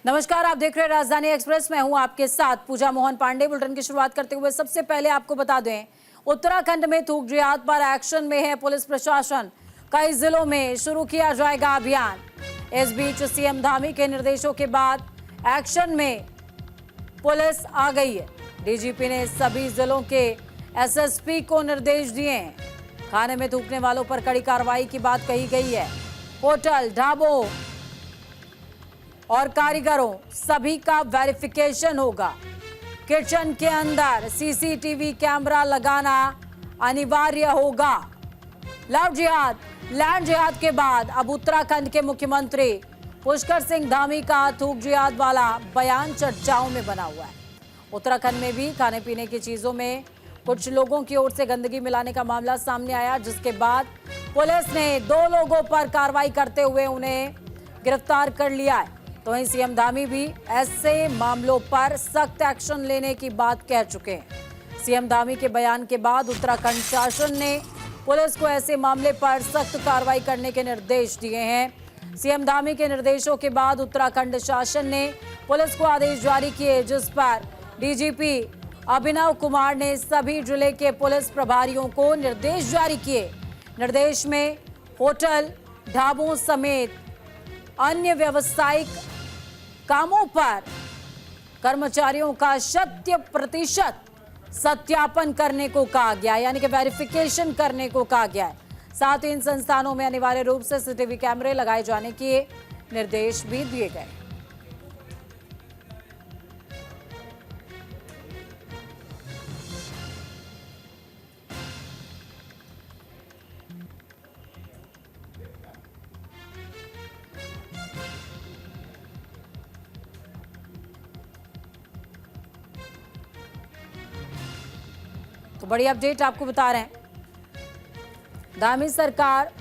नमस्कार, आप देख रहे हैं राजधानी एक्सप्रेस। मैं हूं आपके साथ पूजा मोहन पांडे। बुलेटिन की शुरुआत करते हुए सबसे पहले आपको बता दें, उत्तराखंड में थूक जिहाद पर एक्शन में है पुलिस प्रशासन। कई जिलों में शुरू किया जाएगा अभियान। इस बीच सीएम धामी के निर्देशों के बाद एक्शन में पुलिस आ गई है। डीजीपी ने सभी जिलों के एसएसपी को निर्देश दिए हैं। खाने में थूकने वालों पर कड़ी कार्रवाई की बात कही गई है। होटल, ढाबों और कारीगरों सभी का वेरिफिकेशन होगा। किचन के अंदर सीसीटीवी कैमरा लगाना अनिवार्य होगा। लैंड जिहाद के बाद अब उत्तराखंड के मुख्यमंत्री पुष्कर सिंह धामी का थूक जिहाद वाला बयान चर्चाओं में बना हुआ है। उत्तराखंड में भी खाने पीने की चीजों में कुछ लोगों की ओर से गंदगी मिलाने का मामला सामने आया, जिसके बाद पुलिस ने 2 लोगों पर कार्रवाई करते हुए उन्हें गिरफ्तार कर लिया है। तो वहीं सीएम धामी भी ऐसे मामलों पर सख्त एक्शन लेने की बात कह चुके हैं। सीएम धामी के बयान के बाद उत्तराखंड शासन ने पुलिस को ऐसे मामले पर सख्त कार्रवाई करने के निर्देश दिए हैं। सीएम धामी के निर्देशों के बाद उत्तराखंड शासन ने पुलिस को आदेश जारी किए, जिस पर डीजीपी अभिनव कुमार ने सभी जिले के पुलिस प्रभारियों को निर्देश जारी किए। निर्देश में होटल, ढाबों समेत अन्य व्यावसायिक कामों पर कर्मचारियों का 100% सत्यापन करने को कहा गया, यानी कि वेरिफिकेशन करने को कहा गया है। साथ ही इन संस्थानों में अनिवार्य रूप से सीसीटीवी कैमरे लगाए जाने के निर्देश भी दिए गए। तो बड़ी अपडेट आपको बता रहे हैं, धामी सरकार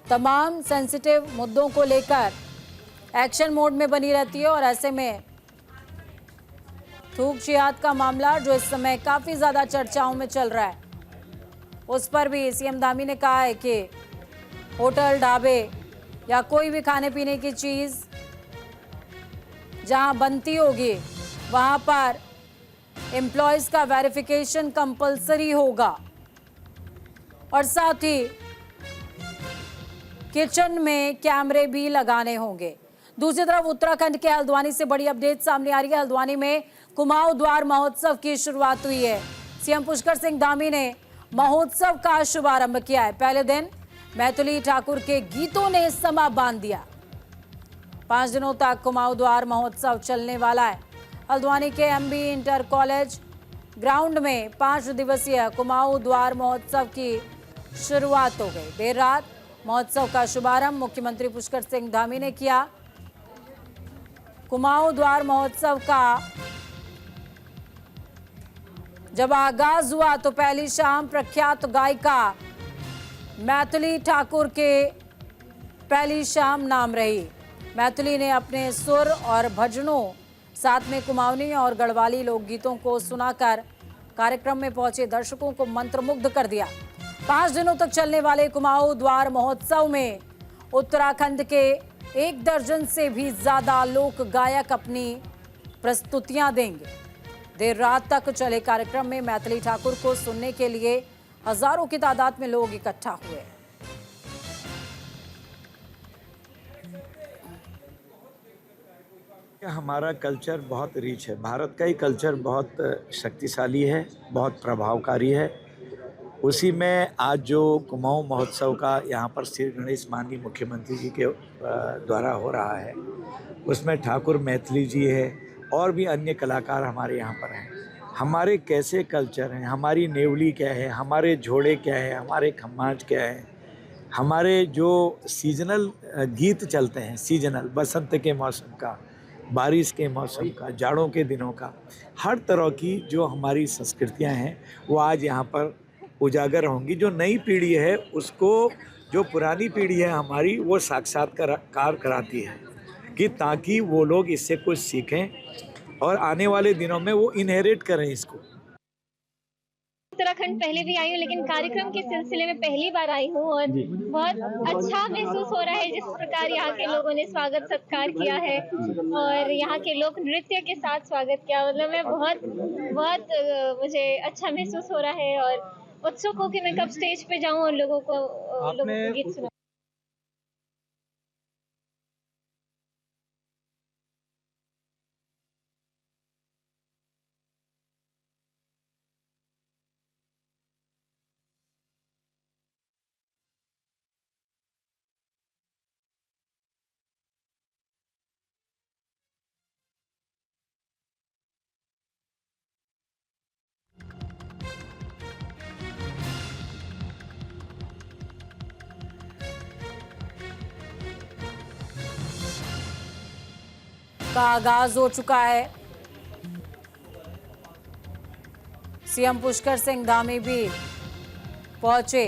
तमाम सेंसिटिव मुद्दों को लेकर एक्शन मोड में बनी रहती है और ऐसे में थूक जिहाद का मामला जो इस समय काफी ज्यादा चर्चाओं में चल रहा है, उस पर भी सीएम धामी ने कहा है कि होटल, ढाबे या कोई भी खाने पीने की चीज जहां बनती होगी वहां पर एम्प्लॉयज का वेरिफिकेशन कंपलसरी होगा और साथ ही किचन में कैमरे भी लगाने होंगे। दूसरी तरफ उत्तराखंड के हल्द्वानी से बड़ी अपडेट सामने आ रही है। हल्द्वानी में कुमाऊं द्वार महोत्सव की शुरुआत हुई है। सीएम पुष्कर सिंह धामी ने महोत्सव का शुभारंभ किया है। पहले दिन मैथिली ठाकुर के गीतों ने समा बांध दिया। 5 दिनों तक कुमाऊं द्वार महोत्सव चलने वाला है। हल्द्वानी के एमबी इंटर कॉलेज ग्राउंड में 5 दिवसीय कुमाऊं द्वार महोत्सव की शुरुआत हो गई। देर रात महोत्सव का शुभारंभ मुख्यमंत्री पुष्कर सिंह धामी ने किया। कुमाऊं द्वार महोत्सव का जब आगाज हुआ तो पहली शाम प्रख्यात गायिका मैथिली ठाकुर के पहली शाम नाम रही। मैथिली ने अपने सुर और भजनों, साथ में कुमाऊनी और गढ़वाली लोकगीतों को सुनाकर कार्यक्रम में पहुंचे दर्शकों को मंत्रमुग्ध कर दिया। 5 दिनों तक चलने वाले कुमाऊं द्वार महोत्सव में उत्तराखंड के 1 दर्जन से भी ज्यादा लोक गायक अपनी प्रस्तुतियां देंगे। देर रात तक चले कार्यक्रम में मैथिली ठाकुर को सुनने के लिए हजारों की तादाद में लोग इकट्ठा हुए। हमारा कल्चर बहुत रिच है। भारत का ही कल्चर बहुत शक्तिशाली है, बहुत प्रभावकारी है। उसी में आज जो कुमाऊं महोत्सव का यहाँ पर श्री गणेश माननीय मुख्यमंत्री जी के द्वारा हो रहा है, उसमें ठाकुर मैथिली जी है और भी अन्य कलाकार हमारे यहाँ पर हैं। हमारे कैसे कल्चर हैं, हमारी नेवली क्या है, हमारे झोड़े क्या है, हमारे खम्माज क्या है, हमारे जो सीजनल गीत चलते हैं, सीजनल बसंत के मौसम का, बारिश के मौसम का, जाड़ों के दिनों का, हर तरह की जो हमारी संस्कृतियां हैं वो आज यहाँ पर उजागर होंगी। जो नई पीढ़ी है उसको जो पुरानी पीढ़ी है हमारी वो साक्षात्कार कराती है कि ताकि वो लोग इससे कुछ सीखें और आने वाले दिनों में वो इनहेरिट करें इसको। उत्तराखंड पहले भी आई हूँ, लेकिन कार्यक्रम के सिलसिले में पहली बार आई हूँ और बहुत अच्छा महसूस हो रहा है जिस प्रकार यहाँ के लोगों ने स्वागत सत्कार किया है और यहाँ के लोक नृत्य के साथ स्वागत किया। मतलब मैं बहुत मुझे अच्छा महसूस हो रहा है और उत्सुक हूँ कि मैं कब स्टेज पे जाऊँ और लोगों को गीत सुनाऊं। का आगाज हो चुका है। सीएम पुष्कर सिंह धामी भी पहुंचे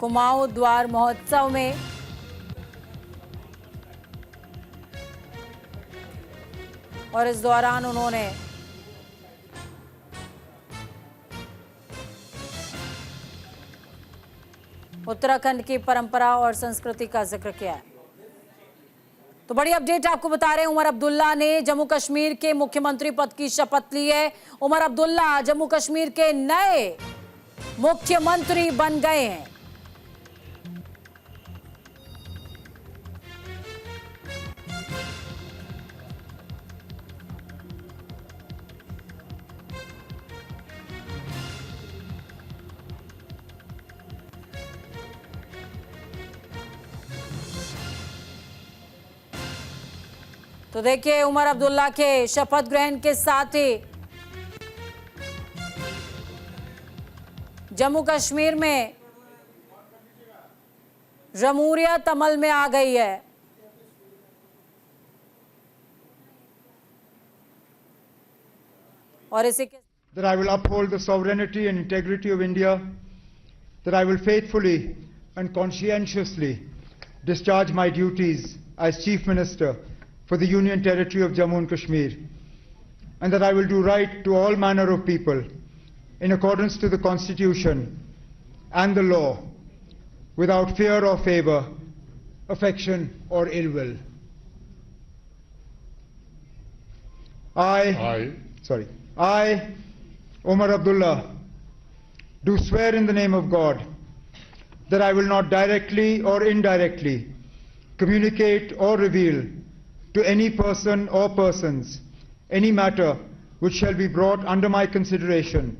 कुमाऊं द्वार महोत्सव में। और इस दौरान उन्होंने उत्तराखंड की परंपरा और संस्कृति का जिक्र किया है। तो बड़ी अपडेट आपको बता रहे हैं, उमर अब्दुल्ला ने जम्मू कश्मीर के मुख्यमंत्री पद की शपथ ली है। उमर अब्दुल्ला जम्मू कश्मीर के नए मुख्यमंत्री बन गए हैं। तो देखिए, उमर अब्दुल्ला के शपथ ग्रहण के साथ ही जम्मू कश्मीर में जमहूरियत अमल में आ गई है। और इसी के that I will uphold the sovereignty and integrity of India, that I will faithfully and conscientiously discharge my duties as Chief Minister for the Union Territory of Jammu and Kashmir, and that I will do right to all manner of people in accordance to the Constitution and the law, without fear or favor, affection or ill will. I, Omar Abdullah, do swear in the name of God that I will not directly or indirectly communicate or reveal to any person or persons any matter which shall be brought under my consideration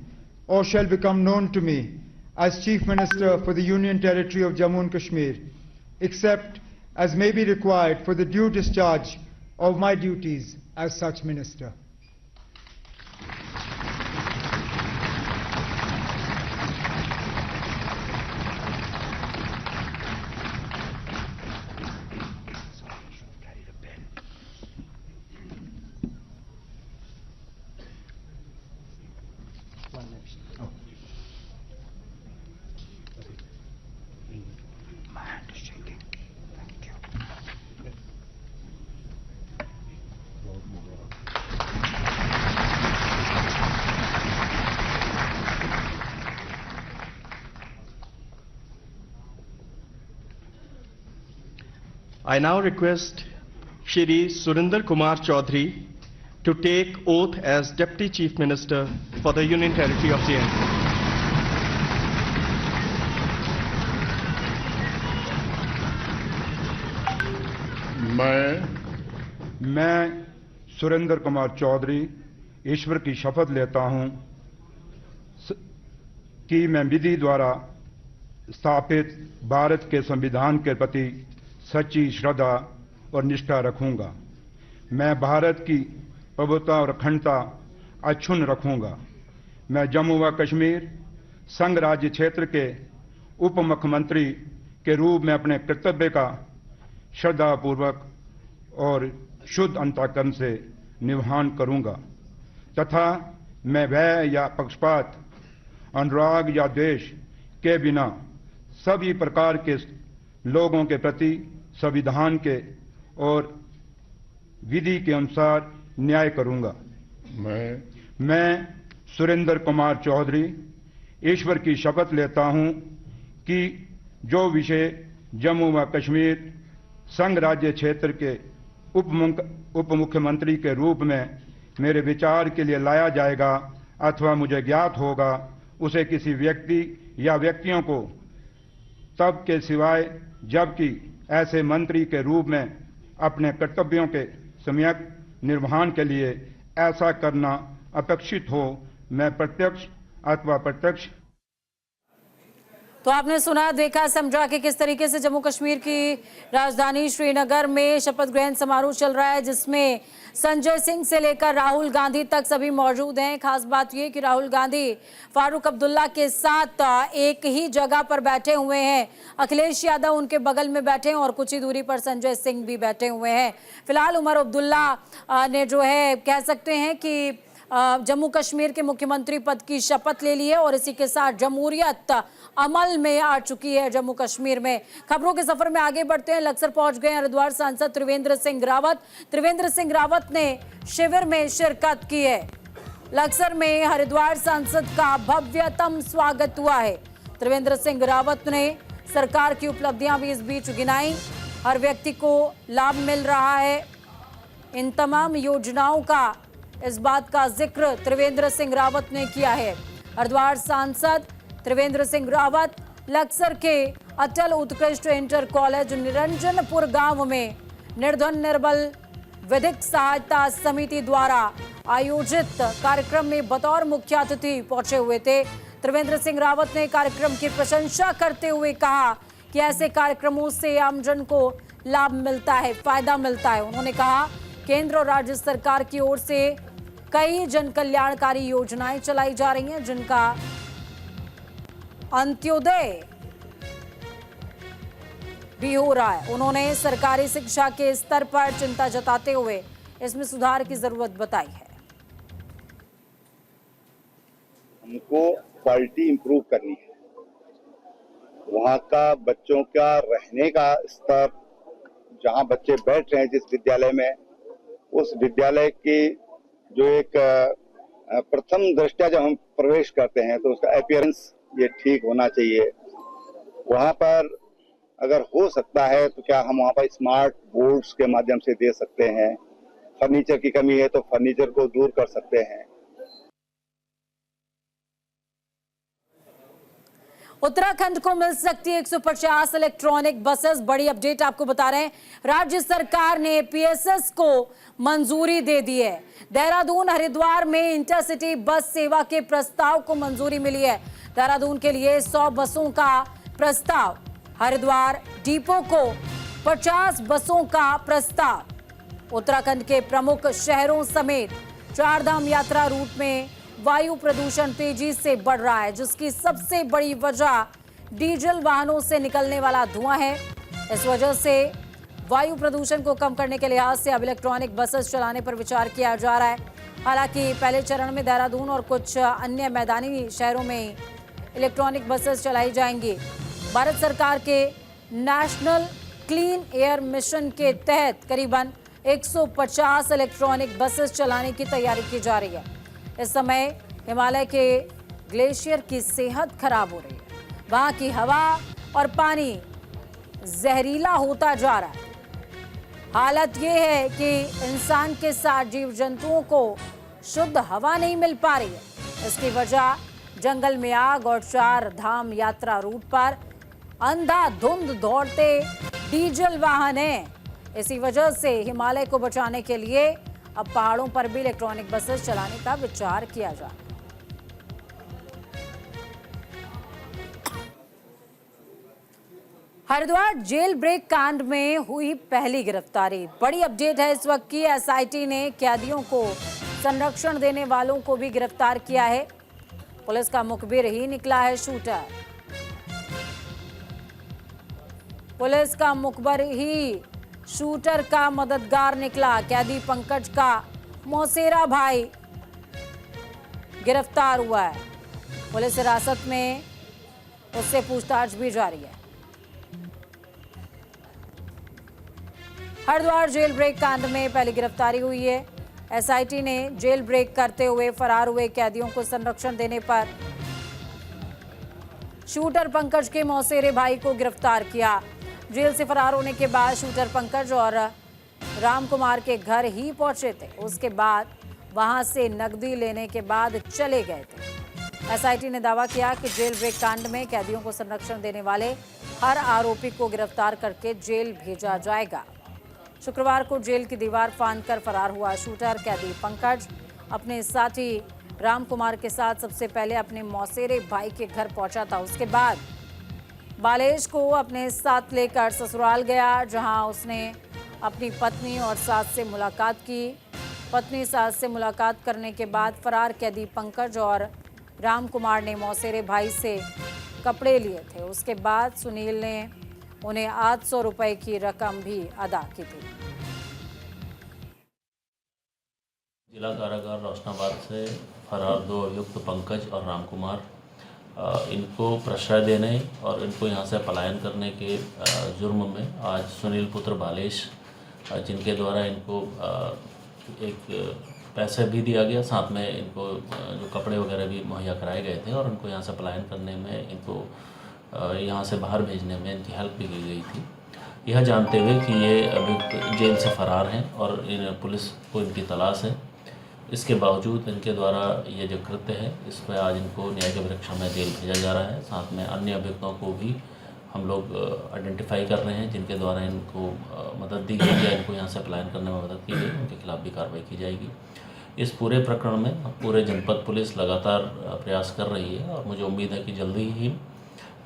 or shall become known to me as Chief Minister for the Union Territory of Jammu and Kashmir, except as may be required for the due discharge of my duties as such Minister. I now request Shri Surinder Kumar Chaudhary to take oath as Deputy Chief Minister for the Union Territory of JNK. मैं सुरेंद्र कुमार चौधरी ईश्वर की शपथ लेता हूं कि मैं विधि द्वारा स्थापित भारत के संविधान के प्रति सच्ची श्रद्धा और निष्ठा रखूंगा। मैं भारत की प्रभुता और अखंडता अक्षुण्ण रखूंगा। मैं जम्मू व कश्मीर संघ राज्य क्षेत्र के उप मुख्यमंत्री के रूप में अपने कर्तव्य का श्रद्धापूर्वक और शुद्ध अंतःकरण से निर्वहन करूंगा तथा मैं भय या पक्षपात, अनुराग या द्वेष के बिना सभी प्रकार के लोगों के प्रति संविधान के और विधि के अनुसार न्याय करूंगा। मैं सुरेंद्र कुमार चौधरी ईश्वर की शपथ लेता हूं कि जो विषय जम्मू व कश्मीर संघ राज्य क्षेत्र के उप मुख्यमंत्री के रूप में मेरे विचार के लिए लाया जाएगा अथवा मुझे ज्ञात होगा, उसे किसी व्यक्ति या व्यक्तियों को तब के सिवाय जबकि ऐसे मंत्री के रूप में अपने कर्तव्यों के सम्यक निर्वहन के लिए ऐसा करना अपेक्षित हो, मैं प्रत्यक्ष अथवा प्रत्यक्ष। तो आपने सुना, देखा, समझा कि किस तरीके से जम्मू कश्मीर की राजधानी श्रीनगर में शपथ ग्रहण समारोह चल रहा है, जिसमें संजय सिंह से लेकर राहुल गांधी तक सभी मौजूद हैं। खास बात यह कि राहुल गांधी फारूक अब्दुल्ला के साथ एक ही जगह पर बैठे हुए हैं। अखिलेश यादव उनके बगल में बैठे हैं और कुछ ही दूरी पर संजय सिंह भी बैठे हुए हैं। फिलहाल उमर अब्दुल्ला ने जो है कह सकते हैं कि जम्मू कश्मीर के मुख्यमंत्री पद की शपथ ले ली है और इसी के साथ जमहूरियत अमल में आ चुकी है जम्मू कश्मीर में। खबरों के सफर में आगे बढ़ते हैं। लक्सर पहुंच गए हरिद्वार सांसद त्रिवेंद्र सिंह रावत। त्रिवेंद्र सिंह रावत ने शिविर में शिरकत की है। लक्सर में हरिद्वार सांसद का भव्यतम स्वागत हुआ है। त्रिवेंद्र सिंह रावत ने सरकार की उपलब्धियां भी इस बीच गिनाई। हर व्यक्ति को लाभ मिल रहा है। इन तमाम योजनाओं का, इस बात का जिक्र त्रिवेंद्र सिंह रावत ने किया है। हरिद्वार सांसद त्रिवेंद्र सिंह रावत लक्सर के अटल उत्कृष्ट इंटर कॉलेज निरंजनपुर गांव में निर्धन निर्बल विधिक सहायता समिति द्वारा आयोजित कार्यक्रम में बतौर मुख्य अतिथि पहुंचे हुए थे। त्रिवेंद्र सिंह रावत ने कार्यक्रम की प्रशंसा करते हुए कहा कि ऐसे कार्यक्रमों से आमजन को लाभ मिलता है, फायदा मिलता है। उन्होंने कहा केंद्र और राज्य सरकार की ओर से कई जन कल्याणकारी योजनाएं चलाई जा रही हैं, जिनका अंत्योदय भी हो रहा है। उन्होंने सरकारी शिक्षा के स्तर पर चिंता जताते हुए इसमें सुधार की जरूरत बताई है। हमको क्वालिटी इंप्रूव करनी है, वहाँ का बच्चों का रहने का स्तर, जहाँ बच्चे बैठ रहे हैं जिस विद्यालय में, उस विद्यालय की जो एक प्रथम दृष्टया जब हम प्रवेश करते हैं तो उसका अपीयरेंस ये ठीक होना चाहिए। वहाँ पर अगर हो सकता है तो क्या हम वहाँ पर स्मार्ट बोर्ड्स के माध्यम से दे सकते हैं। फर्नीचर की कमी है तो फर्नीचर को दूर कर सकते हैं। उत्तराखंड को मिल सकती है 150 इलेक्ट्रॉनिक बसेस। बड़ी अपडेट आपको बता रहे हैं, राज्य सरकार ने पीएसएस को मंजूरी दे दी है। देहरादून हरिद्वार में इंटरसिटी बस सेवा के प्रस्ताव को मंजूरी मिली है। देहरादून के लिए 100 बसों का प्रस्ताव, हरिद्वार डिपो को 50 बसों का प्रस्ताव। उत्तराखंड के प्रमुख शहरों समेत चारधाम यात्रा रूट में वायु प्रदूषण तेजी से बढ़ रहा है, जिसकी सबसे बड़ी वजह डीजल वाहनों से निकलने वाला धुआं है। इस वजह से वायु प्रदूषण को कम करने के लिहाज से अब इलेक्ट्रॉनिक बसेस चलाने पर विचार किया जा रहा है। हालांकि पहले चरण में देहरादून और कुछ अन्य मैदानी शहरों में इलेक्ट्रॉनिक बसेस चलाई जाएंगी। भारत सरकार के नेशनल क्लीन एयर मिशन के तहत करीबन 150 इलेक्ट्रॉनिक बसेस चलाने की तैयारी की जा रही है। इस समय हिमालय के ग्लेशियर की सेहत खराब हो रही है। वहां की हवा और पानी जहरीला होता जा रहा है। हालत यह है कि इंसान के साथ जीव जंतुओं को शुद्ध हवा नहीं मिल पा रही है। इसकी वजह जंगल में आग और चार धाम यात्रा रूट पर अंधाधुंध दौड़ते डीजल वाहन है। इसी वजह से हिमालय को बचाने के लिए अब पहाड़ों पर भी इलेक्ट्रॉनिक बसेस चलाने का विचार किया जा रहा है। हरिद्वार जेल ब्रेक कांड में हुई पहली गिरफ्तारी। बड़ी अपडेट है इस वक्त की। एसआईटी ने कैदियों को संरक्षण देने वालों को भी गिरफ्तार किया है। पुलिस का मुखबिर ही निकला है शूटर। पुलिस का मुखबिर ही शूटर का मददगार निकला। कैदी पंकज का मौसेरा भाई गिरफ्तार हुआ है। पुलिस हिरासत में उससे पूछताछ भी जारी है। हरिद्वार जेल ब्रेक कांड में पहली गिरफ्तारी हुई है। एसआईटी ने जेल ब्रेक करते हुए फरार हुए कैदियों को संरक्षण देने पर शूटर पंकज के मौसेरे भाई को गिरफ्तार किया। जेल से फरार होने के बाद शूटर पंकज और राम कुमार के घर ही पहुंचे थे। उसके बाद वहां से नकदी लेने के बाद चले गए थे। एसआईटी ने दावा किया कि जेल ब्रेक कांड में कैदियों को संरक्षण देने वाले हर आरोपी को गिरफ्तार करके जेल भेजा जाएगा। शुक्रवार को जेल की दीवार फांदकर फरार हुआ शूटर कैदी पंकज अपने साथी राम कुमार के साथ सबसे पहले अपने मौसेरे भाई के घर पहुंचा था। उसके बाद बालेश को अपने साथ लेकर ससुराल गया, जहां उसने अपनी पत्नी और सास से मुलाकात की। पत्नी सास से मुलाकात करने के बाद फरार कैदी पंकज और राम कुमार ने मौसेरे भाई से कपड़े लिए थे। उसके बाद सुनील ने उन्हें 800 रुपए की रकम भी अदा की थी। जिला कारागार रोशनाबाद से फरार 2 अभियुक्त पंकज और राम कुमार, इनको प्रश्रय देने और इनको यहां से पलायन करने के जुर्म में आज सुनील पुत्र बालेश, जिनके द्वारा इनको एक पैसे भी दिया गया, साथ में इनको जो कपड़े वगैरह भी मुहैया कराए गए थे और इनको यहाँ से पलायन करने में, इनको यहाँ से बाहर भेजने में इनकी हेल्प भी की गई थी। यह जानते हुए कि ये अभियुक्त जेल से फरार हैं और इन पुलिस को इनकी तलाश है, इसके बावजूद इनके द्वारा ये जो कृत्य है इस पर आज इनको न्यायिक अभिरक्षा में जेल भेजा जा रहा है। साथ में अन्य अभियुक्तों को भी हम लोग आइडेंटिफाई कर रहे हैं, जिनके द्वारा इनको मदद दी गई है, इनको यहाँ से पलायन करने में मदद की गई, उनके खिलाफ भी कार्रवाई की जाएगी। इस पूरे प्रकरण में पूरे जनपद पुलिस लगातार प्रयास कर रही है और मुझे उम्मीद है कि जल्दी ही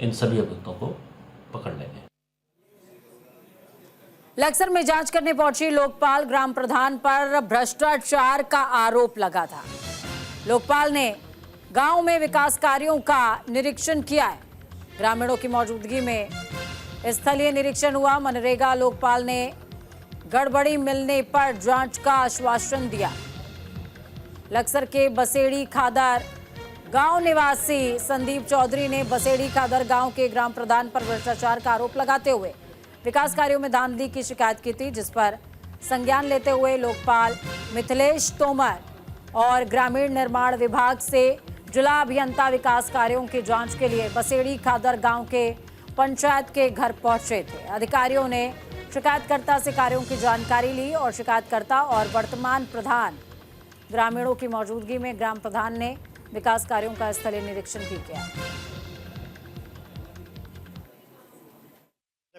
इन सभी अभियुक्तों को पकड़ लेंगे। लक्सर में जांच करने पहुंची लोकपाल ग्राम प्रधान पर भ्रष्टाचार का आरोप लगा था। लोकपाल ने गांव में विकास कार्यों का निरीक्षण किया है। ग्रामीणों की मौजूदगी में स्थलीय निरीक्षण हुआ। मनरेगा लोकपाल ने गड़बड़ी मिलने पर जांच का आश्वासन दिया। लक्सर के बसेड़ी खादर गांव निवासी संदीप चौधरी ने बसेड़ी खादर गांव के ग्राम प्रधान पर भ्रष्टाचार का आरोप लगाते हुए विकास कार्यों में धांधली की शिकायत की थी, जिस पर संज्ञान लेते हुए लोकपाल मिथिलेश तोमर और ग्रामीण निर्माण विभाग से जिला अभियंता विकास कार्यों की जांच के लिए बसेड़ी खादर गांव के पंचायत के घर पहुंचे थे। अधिकारियों ने शिकायतकर्ता से कार्यों की जानकारी ली और शिकायतकर्ता और वर्तमान प्रधान ग्रामीणों की मौजूदगी में ग्राम प्रधान ने विकास कार्यों का स्थलीय निरीक्षण भी किया।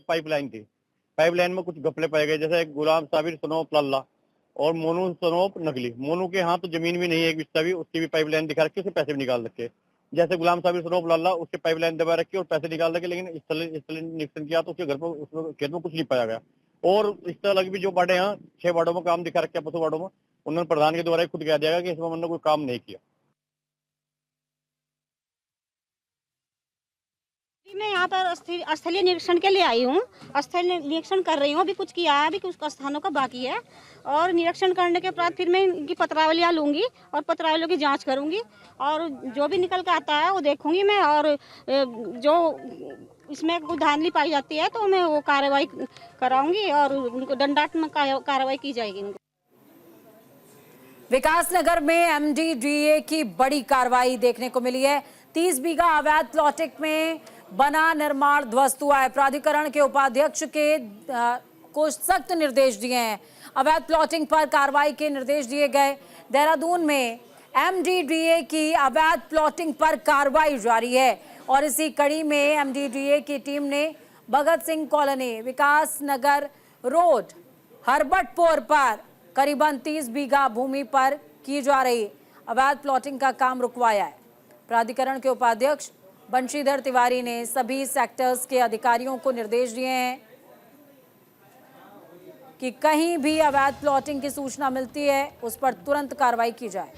पाइपलाइन थी, पाइपलाइन में कुछ घपले पाए गए, जैसे गुलाम साबिर सनोप लल्ला और मोनू सनोप नकली। मोनू के हाथ तो जमीन भी नहीं है एक बिस्ता भी, उसकी भी पाइपलाइन दिखा रखी, उससे पैसे भी निकाल रखे। जैसे गुलाम साबिर सनोप लल्ला, उसके पाइपलाइन दबा रखी और पैसे निकाल रखे, लेकिन स्थलीय निरीक्षण किया तो उसके घर पर खेत में कुछ नहीं पाया गया। और इस तरह लगे भी जो वार्ड हैं 6 वार्डों में काम दिखा रखे, 5 वार्डों में उन्होंने प्रधान के द्वारा खुद कह दिया कि इसमें उन्होंने कोई काम नहीं किया। मैं यहाँ पर स्थलीय निरीक्षण के लिए आई हूँ। स्थलीय निरीक्षण कर रही हूँ, अभी कुछ किया है, अभी कुछ स्थानों का बाकी है। और निरीक्षण करने के बाद फिर मैं इनकी पत्रावलियाँ लूँगी और पत्रावलियों की जांच करूँगी और जो भी निकल के आता है वो देखूँगी मैं। और जो इसमें कोई धांधली पाई जाती है तो मैं वो कार्रवाई कराऊँगी और उनको दंडात्मक कार्रवाई की जाएगी। विकासनगर में एमडीडीए की बड़ी कार्रवाई देखने को मिली है। 30 बीघा अवैध प्लॉटिंग में बना निर्माण ध्वस्त हुआ है। प्राधिकरण के उपाध्यक्ष को सख्त निर्देश दिए हैं। अवैध प्लॉटिंग पर कार्रवाई के निर्देश दिए गए। देहरादून में एमडीडीए की अवैध प्लॉटिंग पर कार्रवाई जारी है और इसी कड़ी में एमडीडीए की टीम ने भगत सिंह कॉलोनी, विकासनगर रोड, हरबटपुर पर करीबन 30 बीघा भूमि पर की जा रही अवैध प्लॉटिंग का काम रुकवाया है। प्राधिकरण के उपाध्यक्ष बंशीधर तिवारी ने सभी सेक्टर्स के अधिकारियों को निर्देश दिए हैं कि कहीं भी अवैध प्लॉटिंग की सूचना मिलती है उस पर तुरंत कार्रवाई की जाए।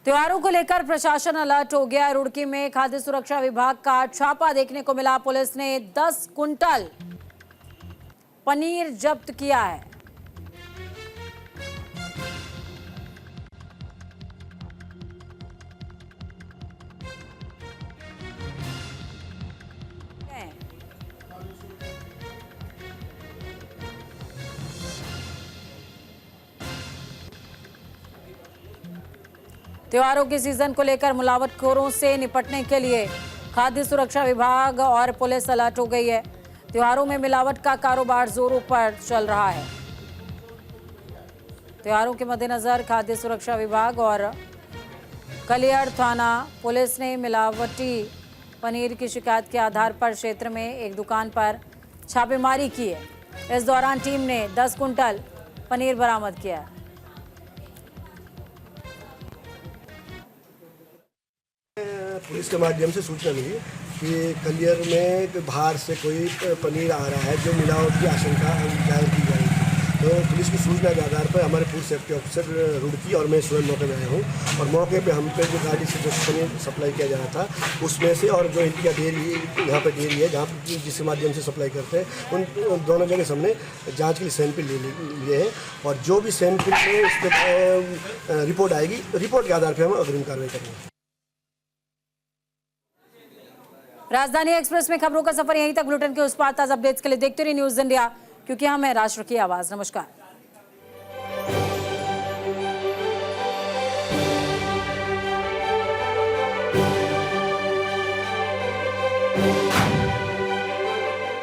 त्योहारों को लेकर प्रशासन अलर्ट हो गया। रुड़की में खाद्य सुरक्षा विभाग का छापा देखने को मिला। पुलिस ने 10 कुंटल पनीर जब्त किया है। त्योहारों के सीजन को लेकर मिलावटखोरों से निपटने के लिए खाद्य सुरक्षा विभाग और पुलिस अलर्ट हो गई है। त्योहारों में मिलावट का कारोबार जोरों पर चल रहा है। त्योहारों के मद्देनजर खाद्य सुरक्षा विभाग और कलियाड़ थाना पुलिस ने मिलावटी पनीर की शिकायत के आधार पर क्षेत्र में एक दुकान पर छापेमारी की है। इस दौरान टीम ने 10 कुंटल पनीर बरामद किया। पुलिस के माध्यम से सूचना मिली कि कलियर में बाहर से कोई पनीर आ रहा है जो मिलावट की आशंका जाहिर की जा रही थी। तो पुलिस की सूचना के आधार पर हमारे फूड सेफ्टी ऑफिसर रुड़की और मैं स्वयं मौके में आया हूँ और मौके पे हम पे जो गाड़ी से जो पनीर सप्लाई किया जा रहा था उसमें से और जो इनकी डेयरी यहाँ पे डेयरी है जहाँ जिसके माध्यम से सप्लाई करते हैं उन दोनों जगह हमने जाँच के लिए सैंपल लिए हैं और जो भी सैंपल में उस पर रिपोर्ट आएगी रिपोर्ट के आधार पर हम अग्रिम कार्रवाई करेंगे। राजधानी एक्सप्रेस में खबरों का सफर यहीं तक। बुलेटिन के उस पार ताज़ा अपडेट्स के लिए देखते रहिए न्यूज़ इंडिया, क्योंकि हम हैं राष्ट्र की आवाज़। नमस्कार।